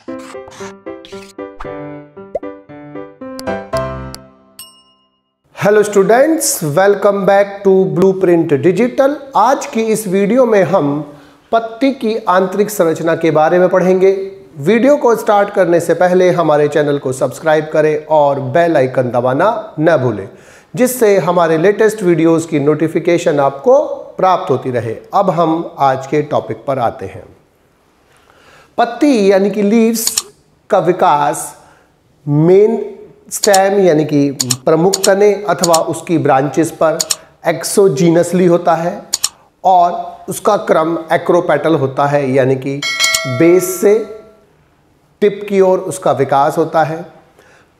Hello students, welcome back to Blueprint Digital. आज की इस वीडियो में हम पत्ती की आंतरिक संरचना के बारे में पढ़ेंगे। वीडियो को स्टार्ट करने से पहले हमारे चैनल को सब्सक्राइब करें और बेल आइकन दबाना न भूलें, जिससे हमारे लेटेस्ट वीडियोस की नोटिफिकेशन आपको प्राप्त होती रहे। अब हम आज के टॉपिक पर आते हैं। पत्ती यानी कि लीव्स का विकास मेन स्टेम यानी कि प्रमुख तने अथवा उसकी ब्रांचेस पर एक्सोजीनसली होता है और उसका क्रम एक्रोपेटल होता है, यानी कि बेस से टिप की ओर उसका विकास होता है।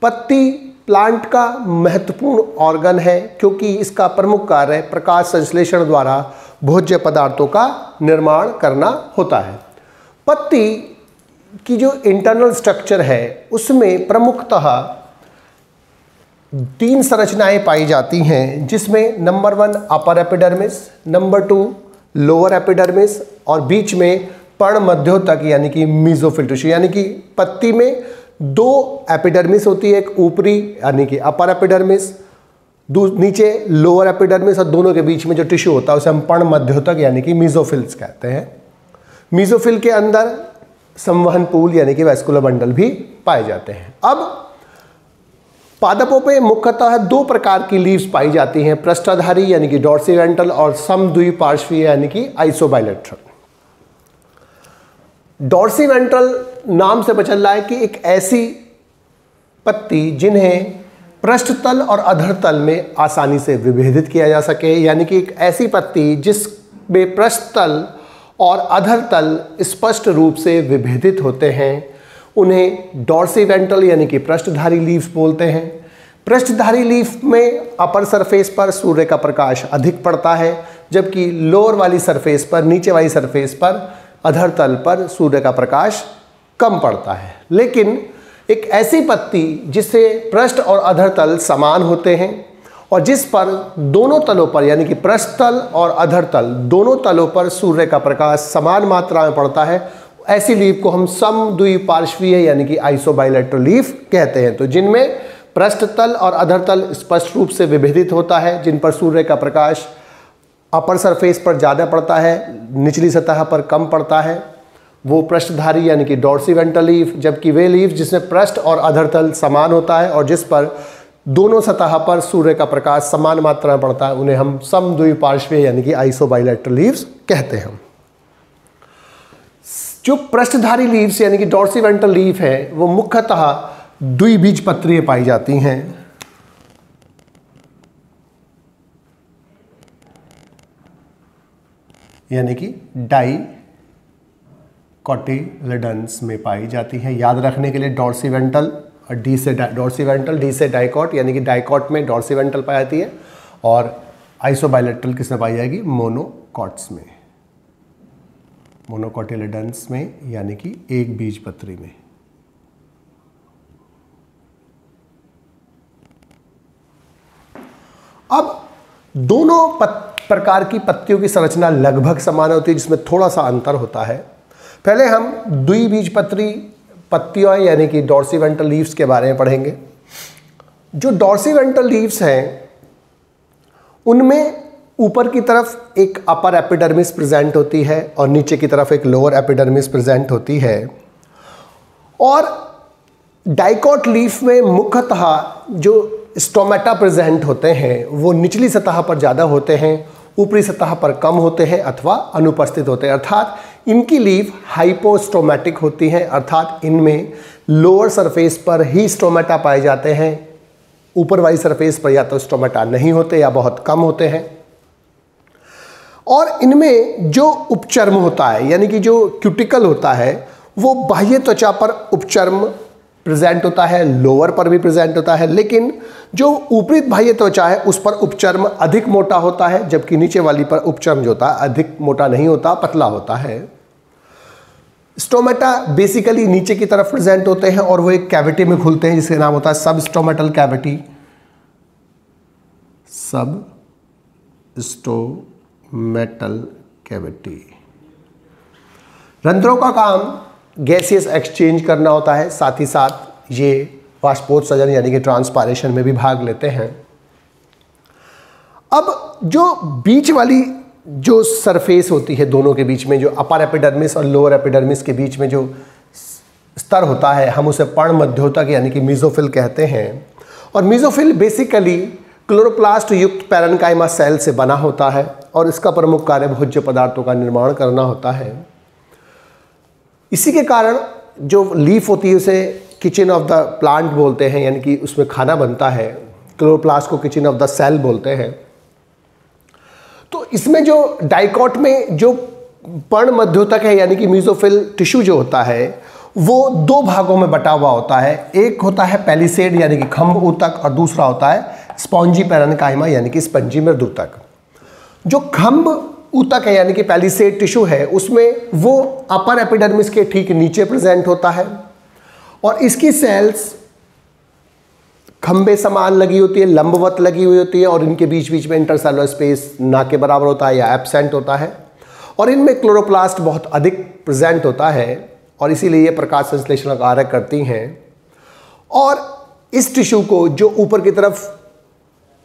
पत्ती प्लांट का महत्वपूर्ण ऑर्गन है क्योंकि इसका प्रमुख कार्य प्रकाश संश्लेषण द्वारा भोज्य पदार्थों का निर्माण करना होता है। पत्ती की जो इंटरनल स्ट्रक्चर है उसमें प्रमुखतः 3 संरचनाएं पाई जाती हैं, जिसमें number 1 upper epidermis, number 2 lower epidermis और बीच में पर्णमध्योतक यानी कि मीजोफिल टिश्यू। यानी कि पत्ती में 2 एपिडर्मिस होती है, एक ऊपरी यानी कि अपर एपिडर्मिस, नीचे लोअर एपिडर्मिस, और दोनों के बीच में जो टिश्यू होता है उसे हम पर्णमध्योतक यानी कि मीजोफिल्स कहते हैं। मीजोफिल के अंदर संवहन पूल यानी कि वैस्कुलर बंडल भी पाए जाते हैं। अब पादपों पे मुख्यतः 2 प्रकार की लीव्स पाई जाती हैं, पृष्ठधारी यानी कि डॉर्सीवेंट्रल और समद्विपार्श्वीय यानी कि आइसोबाइलेट्रल। डॉर्सीवेंट्रल नाम से पता चल रहा है कि एक ऐसी पत्ती जिन्हें पृष्ठतल और अधरतल में आसानी से विभेदित किया जा सके, यानी कि एक ऐसी पत्ती जिसमें पृष्ठतल और अधरतल स्पष्ट रूप से विभेदित होते हैं, उन्हें डॉर्सीवेंट्रल यानी कि पृष्ठधारी लीव्स बोलते हैं। पृष्ठधारी लीफ में अपर सरफेस पर सूर्य का प्रकाश अधिक पड़ता है, जबकि लोअर वाली सरफेस पर, नीचे वाली सरफेस पर, अधरतल पर सूर्य का प्रकाश कम पड़ता है। लेकिन एक ऐसी पत्ती जिससे पृष्ठ और अधरतल समान होते हैं और जिस पर दोनों तलों पर यानी कि पृष्ठतल और अधरतल दोनों तलों पर सूर्य का प्रकाश समान मात्रा में पड़ता है, ऐसी लीफ को हम समद्विपार्श्वीय यानी कि आइसोबाइलेट्रल लीफ कहते हैं। तो जिनमें पृष्ठतल और अधरतल स्पष्ट रूप से विभेदित होता है, जिन पर सूर्य का प्रकाश अपर सरफेस पर ज़्यादा पड़ता है, निचली सतह पर कम पड़ता है, वो पृष्ठधारी यानी कि डॉर्सीवेंट्रल लीफ। जबकि वे लीफ जिसमें पृष्ठ और अधरतल समान होता है और जिस पर दोनों सतह पर सूर्य का प्रकाश समान मात्रा में पड़ता है, उन्हें हम समद्विपार्श्वीय यानी कि आइसोबाइलेट्रल लीव्स कहते हैं। जो पृष्ठधारी लीव्स यानी कि डॉर्सीवेंट्रल लीफ है, वो मुख्यतः द्विबीजपत्रीय पाई जाती हैं। यानी कि डाइकोटिलेडन्स में पाई जाती है। याद रखने के लिए डॉर्सीवेंट्रल और डी से डाइकोट, यानी कि डाइकोट में डॉर्सीवेंट्रल पाई जाती है और आइसोबाइलेट्रल किसमें पाई जाएगी? मोनोकॉट्स में, मोनोकॉटिलेडन्स में, यानी कि एक बीजपत्री में। अब दोनों प्रकार की पत्तियों की संरचना लगभग समान होती है, जिसमें थोड़ा सा अंतर होता है। पहले हम द्विबीजपत्री पत्तियों यानी कि डॉर्सीवेंट्रल लीव्स के बारे में पढ़ेंगे। जो डॉर्सीवेंट्रल लीव्स हैं उनमें ऊपर की तरफ एक अपर एपिडर्मिस प्रेजेंट होती है और नीचे की तरफ एक लोअर एपिडर्मिस प्रेजेंट होती है। और डाइकोट लीफ में मुख्यतः जो स्टोमेटा प्रेजेंट होते हैं वो निचली सतह पर ज़्यादा होते हैं, ऊपरी सतह पर कम होते हैं अथवा अनुपस्थित होते हैं। अर्थात इनकी लीफ हाइपोस्टोमेटिक होती हैं, अर्थात इनमें लोअर सरफेस पर ही स्टोमेटा पाए जाते हैं, ऊपर वाली सरफेस पर या तो स्टोमेटा नहीं होते या बहुत कम होते हैं। और इनमें जो उपचर्म होता है यानी कि जो क्यूटिकल होता है वो बाह्य त्वचा पर उपचर्म प्रेजेंट होता है, लोअर पर भी प्रेजेंट होता है, लेकिन जो ऊपरी बाह्य त्वचा है उस पर उपचर्म अधिक मोटा होता है, जबकि नीचे वाली पर उपचर्म जो होता है अधिक मोटा नहीं होता, पतला होता है। स्टोमेटा बेसिकली नीचे की तरफ प्रेजेंट होते हैं और वो एक कैविटी में खुलते हैं जिसका नाम होता है सब स्टोमेटल कैविटी। सब स्टोमेटल कैविटी। रंध्रों का काम गैसियस एक्सचेंज करना होता है, साथ ही साथ ये वाष्पोत्सर्जन यानी कि ट्रांसपायरेशन में भी भाग लेते हैं। अब जो बीच वाली जो सरफेस होती है दोनों के बीच में, जो अपर एपिडर्मिस और लोअर एपिडर्मिस के बीच में जो स्तर होता है, हम उसे पर्णमध्योतक यानी कि मीजोफिल कहते हैं। और मीजोफिल बेसिकली क्लोरोप्लास्ट युक्त पैरेन्काइमा सेल से बना होता है और इसका प्रमुख कार्य भोज्य पदार्थों का निर्माण करना होता है। इसी के कारण जो लीफ होती है उसे किचन ऑफ द प्लांट बोलते हैं, यानी कि उसमें खाना बनता है। क्लोरोप्लास्ट को किचन ऑफ द सेल बोलते हैं। तो इसमें जो डाइकॉट में जो पर्णमध्योतक है यानी कि मीजोफिल टिश्यू जो होता है वो दो भागों में बटा हुआ होता है। एक होता है पैलिसेड यानी कि खंभ ऊतक और दूसरा होता है स्पॉन्जी पैरेन्काइमा यानी कि स्पंजी मृदूतक। जो खंभ ऊतक है यानी कि पैलिसेड टिश्यू है उसमें वो अपर एपिडर्मिस के ठीक नीचे प्रेजेंट होता है और इसकी सेल्स खंबे समान लगी होती है, लंबवत लगी हुई होती है और इनके बीच बीच में इंटरसेलुलर स्पेस ना के बराबर होता है या एब्सेंट होता है और इनमें क्लोरोप्लास्ट बहुत अधिक प्रेजेंट होता है और इसीलिए ये प्रकाश संश्लेषण का कार्य करती हैं। और इस टिश्यू को जो ऊपर की तरफ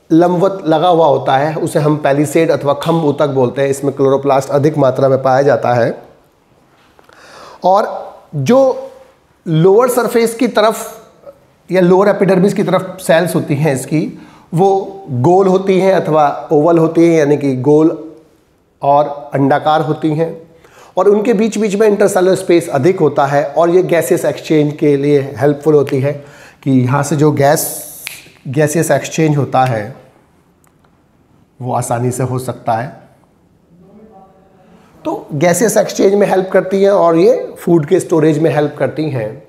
लंबवत लगा हुआ होता है उसे हम पैलिसेड अथवा खंभ ऊतक बोलते हैं। इसमें क्लोरोप्लास्ट अधिक मात्रा में पाया जाता है। और जो लोअर सरफेस की तरफ या लोअर एपिडर्मिस की तरफ सेल्स होती हैं इसकी, वो गोल होती हैं अथवा ओवल होती हैं यानी कि गोल और अंडाकार होती हैं और उनके बीच बीच में इंटरसेलुलर स्पेस अधिक होता है और ये गैसियस एक्सचेंज के लिए हेल्पफुल होती है कि यहाँ से जो गैसियस एक्सचेंज होता है वो आसानी से हो सकता है। तो गैसियस एक्सचेंज में हेल्प करती हैं और ये फूड के स्टोरेज में हेल्प करती हैं।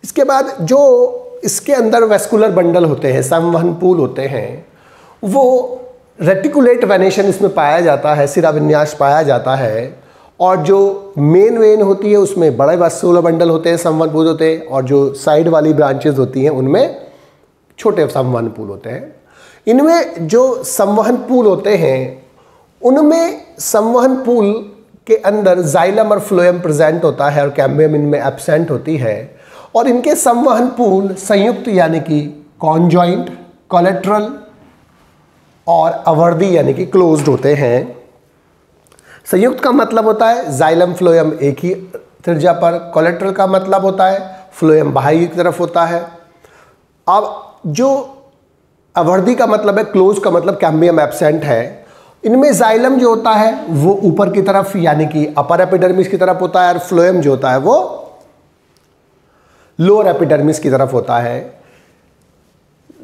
इसके बाद जो इसके अंदर वेस्कुलर बंडल होते हैं, संवहन पूल होते हैं, वो रेटिकुलेट वेनेशन इसमें पाया जाता है, सिरा विन्यास पाया जाता है और जो मेन वेन होती है उसमें बड़े वेस्कुलर बंडल होते हैं, संवहन पूल होते हैं और जो साइड वाली ब्रांचेस होती हैं उनमें छोटे संवहन पूल होते हैं। इनमें जो संवहन पूल होते हैं उनमें संवहन पूल के अंदर जाइलम और फ्लोएम प्रेजेंट होता है और कैम्बियम इनमें एब्सेंट होती है और इनके संवहन पूल संयुक्त यानी कि कॉन्जॉइंट, कोलेट्रल और अवर्धी यानी कि क्लोज्ड होते हैं। संयुक्त का मतलब होता है जाइलम फ्लोएम एक ही त्रिज्या पर, कोलेट्रल का मतलब होता है फ्लोएम बाहरी की तरफ होता है। अब जो अवर्धी का मतलब है, क्लोज का मतलब कैम्बियम एब्सेंट है। इनमें जाइलम जो होता है वो ऊपर की तरफ यानी कि अपर एपिडर्मिस की तरफ होता है और फ्लोएम जो होता है वो लोअर एपिडर्मिस की तरफ होता है।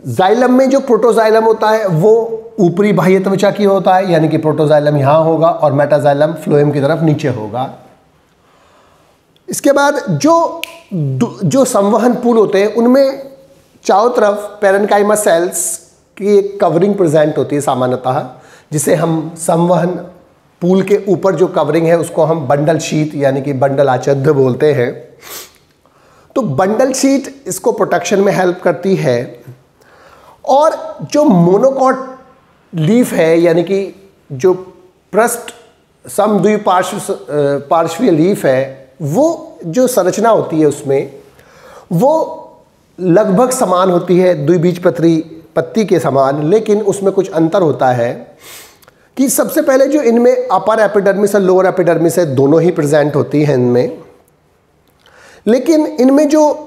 जाइलम में जो प्रोटोजाइलम होता है वो ऊपरी बाह्य त्वचा की होता है यानी कि प्रोटोजाइलम यहां होगा और मेटाजाइलम फ्लोएम की तरफ नीचे होगा। इसके बाद जो संवहन पूल होते हैं उनमें चारों तरफ पैरेन्काइमा सेल्स की एक कवरिंग प्रेजेंट होती है सामान्यतः, जिसे हम संवहन पूल के ऊपर जो कवरिंग है उसको हम बंडल शीट यानी कि बंडल आच्छादन बोलते हैं। तो बंडल शीट इसको प्रोटेक्शन में हेल्प करती है। और जो मोनोकॉट लीफ है यानी कि जो पृष्ठ समद्विपार्श्वीय लीफ है, वो जो संरचना होती है उसमें वो लगभग समान होती है द्विबीजपत्री पत्ती के समान, लेकिन उसमें कुछ अंतर होता है कि सबसे पहले जो इनमें अपर एपिडर्मिस और लोअर एपिडर्मिस है दोनों ही प्रेजेंट होती हैं इनमें, लेकिन इनमें जो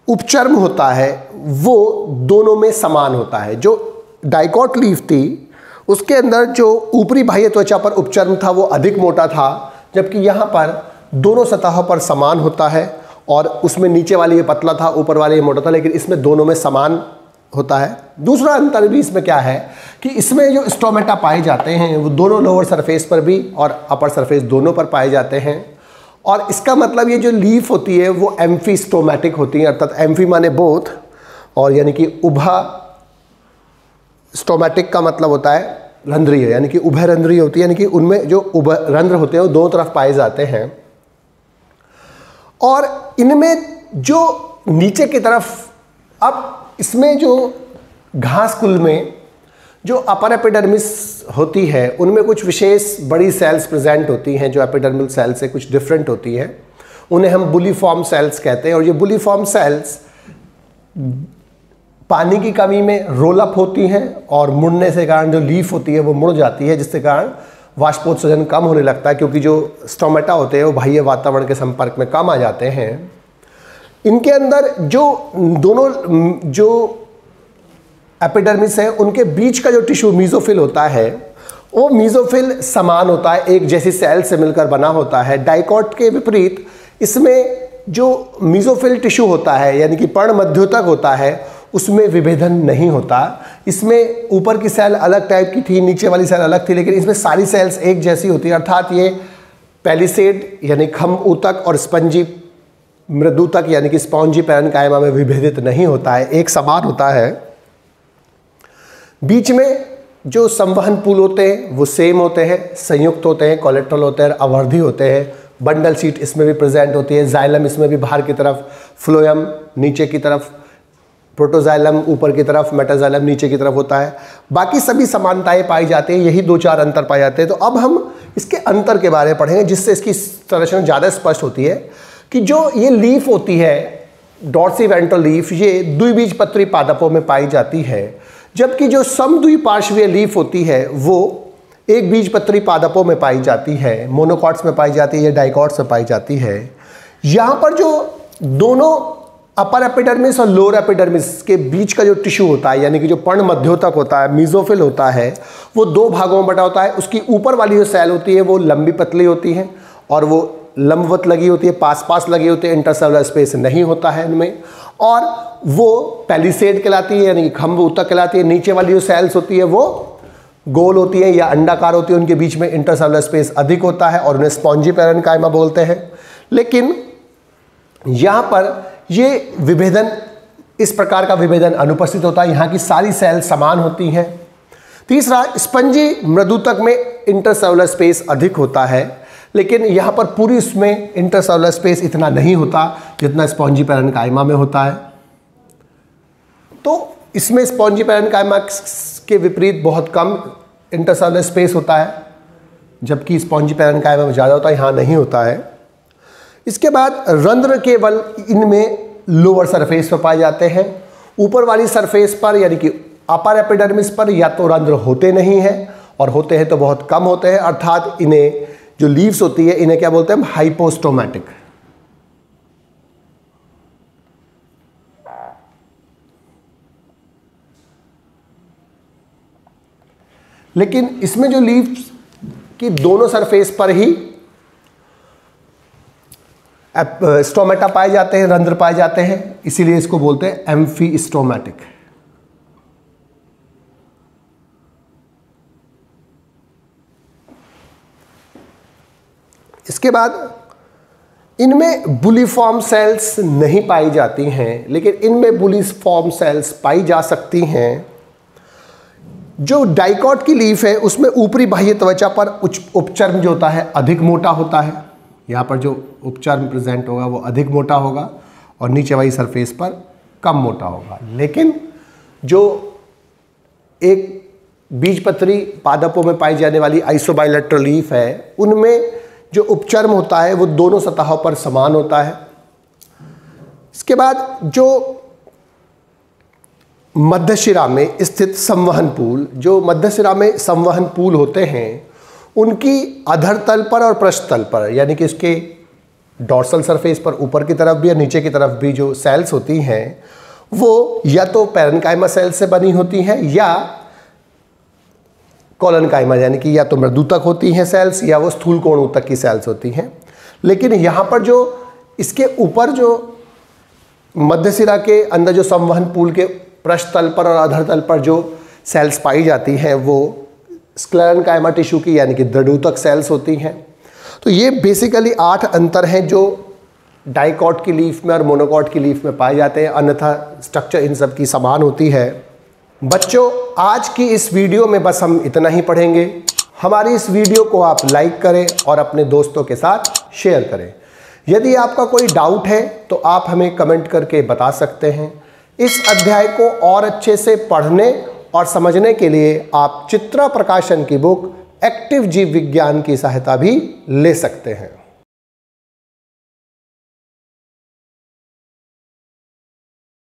उपचर्म होता है वो दोनों में समान होता है। जो डाइकॉट लीफ थी उसके अंदर जो ऊपरी बाह्य त्वचा पर उपचर्म था वो अधिक मोटा था, जबकि यहाँ पर दोनों सतहों पर समान होता है और उसमें नीचे वाली ये पतला था, ऊपर वाले ये मोटा था, लेकिन इसमें दोनों में समान होता है। दूसरा अंतर भी इसमें क्या है कि इसमें जो स्टोमेटा पाए जाते हैं वो दोनों लोअर सरफेस पर भी और अपर सरफेस दोनों पर पाए जाते हैं और इसका मतलब ये जो लीफ होती है वो एम्फी स्टोमेटिक होती है, अर्थात एम्फी माने बोथ और यानी कि उभा, स्टोमेटिक का मतलब होता है रंध्रीय यानी कि उभय रंध्रीय होती है, यानी कि उनमें जो उभय रंध्र होते हैं वो दोनों तरफ पाए जाते हैं। और इनमें जो नीचे की तरफ, अब इसमें जो घास कुल में जो अपर एपिडर्मिस होती है उनमें कुछ विशेष बड़ी सेल्स प्रेजेंट होती हैं जो एपिडर्मल सेल से कुछ डिफरेंट होती हैं। उन्हें हम बुलिफॉर्म सेल्स कहते हैं। और ये बुलिफॉर्म सेल्स पानी की कमी में रोल अप होती हैं और मुड़ने से कारण जो लीफ होती है वो मुड़ जाती है, जिसके कारण वाष्पोत्सर्जन कम होने लगता है, क्योंकि जो स्टोमेटा होते हैं वो बाह्य वातावरण के संपर्क में कम आ जाते हैं। इनके अंदर जो दोनों जो एपिडर्मिस है उनके बीच का जो टिश्यू मीजोफिल होता है वो मीजोफिल समान होता है, एक जैसी सेल से मिलकर बना होता है। डाइकॉट के विपरीत इसमें जो मीजोफिल टिश्यू होता है यानी कि पर्णमध्योतक होता है उसमें विभेदन नहीं होता। इसमें ऊपर की सेल अलग टाइप की थी, नीचे वाली सेल अलग थी, लेकिन इसमें सारी सेल्स एक जैसी होती है, अर्थात ये पैलिसेड यानी खम्भ ऊतक और स्पंजी मृदूतक यानी कि स्पॉन्जी पैरेन्काइमा में विभेदित नहीं होता है, एक समान होता है। बीच में जो संवहन पुल होते हैं वो सेम होते हैं, संयुक्त होते हैं, कोलेट्रल होते हैं, अवरोधी होते हैं। बंडल शीट इसमें भी प्रेजेंट होती है, जाइलम इसमें भी बाहर की तरफ, फ्लोएम नीचे की तरफ, प्रोटोजाइलम ऊपर की तरफ, मेटाजाइलम नीचे की तरफ होता है। बाकी सभी समानताएं पाई जाती हैं, यही 2-4 अंतर पाए जाते हैं। तो अब हम इसके अंतर के बारे में पढ़ेंगे, जिससे इसकी संरचना ज़्यादा स्पष्ट होती है कि जो ये लीफ होती है डॉर्सीवेंट्रल लीफ, ये द्विबीजपत्री पादपों में पाई जाती है, जबकि जो समद्विपार्श्वीय लीफ होती है वो एक बीजपत्री पादपों में पाई जाती है, मोनोकॉट्स में पाई जाती है या डाइकॉट्स में पाई जाती है। यहाँ पर जो दोनों अपर एपिडर्मिस और लोअर एपिडर्मिस के बीच का जो टिश्यू होता है यानी कि जो पर्णमध्योतक होता है, मीजोफिल होता है, वो 2 भागों में बटा होता है। उसकी ऊपर वाली जो सेल होती है वो लंबी पतली होती है और वो लंबवत लगी होती है, पास पास लगी होती है, इंटरसेलुलर स्पेस नहीं होता है इनमें, और वो पैलिसेड कहलाती है यानी कि खम्भ ऊतक कहलाती है। नीचे वाली जो सेल्स होती है वो गोल होती है या अंडाकार होती है, उनके बीच में इंटरसेलुलर स्पेस अधिक होता है और उन्हें स्पॉन्जी पैरेन्काइमा बोलते हैं। लेकिन यहाँ पर ये विभेदन, इस प्रकार का विभेदन अनुपस्थित होता है, यहाँ की सारी सेल समान होती हैं। तीसरा, स्पंजी मृदूतक में इंटरसेलुलर स्पेस अधिक होता है, लेकिन यहाँ पर पूरी उसमें इंटरसेलुलर स्पेस इतना नहीं होता जितना स्पॉन्जी पैरेन्काइमा में होता है। तो इसमें स्पॉन्जी पैरेन्काइमा के विपरीत बहुत कम इंटरसेलुलर स्पेस होता है, जबकि स्पॉन्जी पैरेन्काइमा में ज़्यादा होता है, यहाँ नहीं होता है। इसके बाद रंध्र केवल इनमें लोअर सरफेस पर पाए जाते हैं। ऊपर वाली सरफेस पर यानी कि अपर एपिडर्मिस पर या तो रंध्र होते नहीं हैं और होते हैं तो बहुत कम होते हैं, अर्थात इन्हें जो लीव्स होती है इन्हें क्या बोलते हैं, हाइपोस्टोमैटिक। लेकिन इसमें जो लीव्स की दोनों सरफेस पर ही स्टोमेटा पाए जाते हैं, रंध्र पाए जाते हैं, इसीलिए इसको बोलते हैं एम्फीस्टोमैटिक। इसके बाद इनमें बुलिफॉर्म सेल्स नहीं पाई जाती हैं, लेकिन इनमें बुलिफॉर्म सेल्स पाई जा सकती हैं। जो डाइकॉट की लीफ है उसमें ऊपरी बाह्य त्वचा पर उपचर्म जो होता है अधिक मोटा होता है। यहाँ पर जो उपचर्म प्रेजेंट होगा वो अधिक मोटा होगा और नीचे वाली सरफेस पर कम मोटा होगा। लेकिन जो एक बीजपत्री पादपों में पाई जाने वाली आइसोबाइलेटरल लीफ है उनमें जो उपचर्म होता है वो दोनों सतहों पर समान होता है। इसके बाद जो मध्यशिरा में स्थित संवहन पूल, जो मध्यशिरा में संवहन पूल होते हैं उनकी अधर तल पर और पृष्ठ तल पर यानी कि इसके डॉर्सल सरफेस पर ऊपर की तरफ भी और नीचे की तरफ भी जो सेल्स होती हैं वो या तो पैरेन्काइमा सेल से बनी होती हैं या कोलेनकाइमा यानी कि या तो मृदूतक होती हैं सेल्स या वो स्थूल कोण ऊतक की सेल्स होती हैं। लेकिन यहाँ पर जो इसके ऊपर जो मध्यशिरा के अंदर जो संवहन पूल के पृष्ठ तल पर और अधर तल पर जो सेल्स पाई जाती हैं वो स्क्लेरेन्काइमा टिश्यू की यानी कि दृढ़ऊतक सेल्स होती हैं। तो ये बेसिकली 8 अंतर हैं जो डाइकॉट की लीफ में और मोनोकॉट की लीफ में पाए जाते हैं, अन्यथा स्ट्रक्चर इन सब की समान होती है। बच्चों, आज की इस वीडियो में बस हम इतना ही पढ़ेंगे। हमारी इस वीडियो को आप लाइक करें और अपने दोस्तों के साथ शेयर करें। यदि आपका कोई डाउट है तो आप हमें कमेंट करके बता सकते हैं। इस अध्याय को और अच्छे से पढ़ने और समझने के लिए आप चित्रा प्रकाशन की बुक एक्टिव जीव विज्ञान की सहायता भी ले सकते हैं।